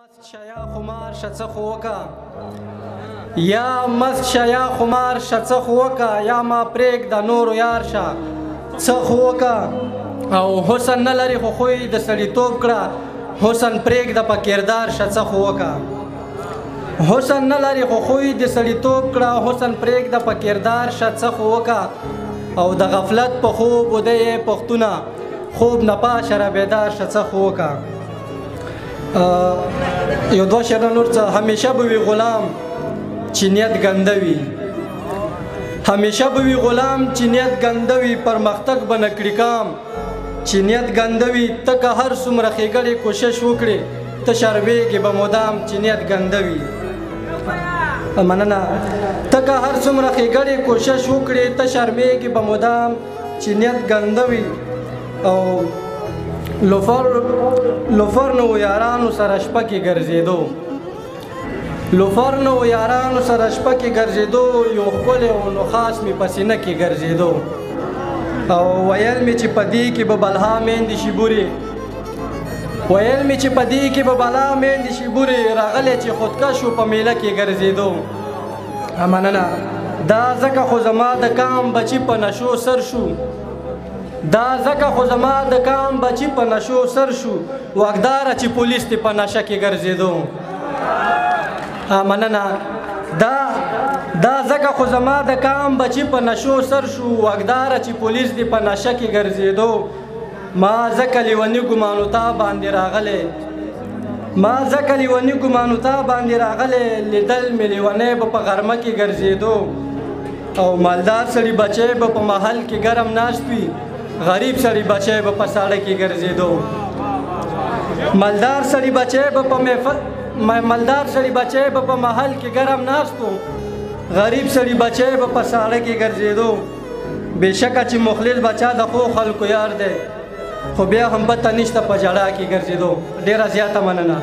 مست شیا خمار شڅه خوکا یا مست شیا خمار شڅه خوکا یا ما پریک د نور یار شا څه خوکا او حسن نه لري خو خوی د سړیتوب کړه حسن پریک د پکیردار شڅه خوکا حسن نه لري خو خوی د سړیتوب کړه حسن پریک د پکیردار شڅه خوکا او د غفلت په خوب ودی پختونه خوب نه پاشه را بیدار شڅه خوکا یو دوه شعرونه نور څه همیشه به وي غلام چې نیت ګنده وي همیشه به وي غلام چې نیت ګنده وي پرمختګ به نه کړي کام چې نیت ګنده وي ته که هر څومره ښېګړې کوشش وکړې ته شرمېږې به مدام چې نیت ګنده وي مننه ته که هر څومره ښېګړې کوشش وکړې ته شرمېږې به مدام چې نیت ګنده وي او لوفر نو یارانو سره شپه کې ګرځېدو لوفر نو یارانو سره شپه کې ګرځېدو یو ښکلی و نو خاص مې په سینه کې ګرځېدو او ویل مې چې په دې کې به بلها میندې شي بورې ویل مې چې په دې کې به بلا میندې شي بورې راغلی چې خودکش و په میله کې ګرځېدو مننه دا ځکه خو زما د کام بچي په نشو سر شو دا ځکه خو زما د کام بچي په نشو سر شو واکداره چې پولیس دې په نشه کې ګرځېدو مننه دا ځکه خو زما د کام بچي په نشو سر شو واکداره چې پولیس دې په نشه کې ګرځېدو ما ځکه لیوني ګمانو تا باندې راغلی ما ځکه لیوني ګمانو تا باندې راغلی لیدل مې لیونی به په غرمه کې ګرځېدو او مالدار سړي بچی به په محل کې ګرم ناست وي غریب سړي بچی به په ساړه کې ګرځېدو مالدار سړي بچی به په محل کې ګرم ناست و غریب سړي بچی به په ساړه کې ګرځېدو بېشکه چې مخلص بچا د ښو خلکو یار دی خو بیا هم پته نشته په ژړا کې ګرځېدو ډېره زیاته مننه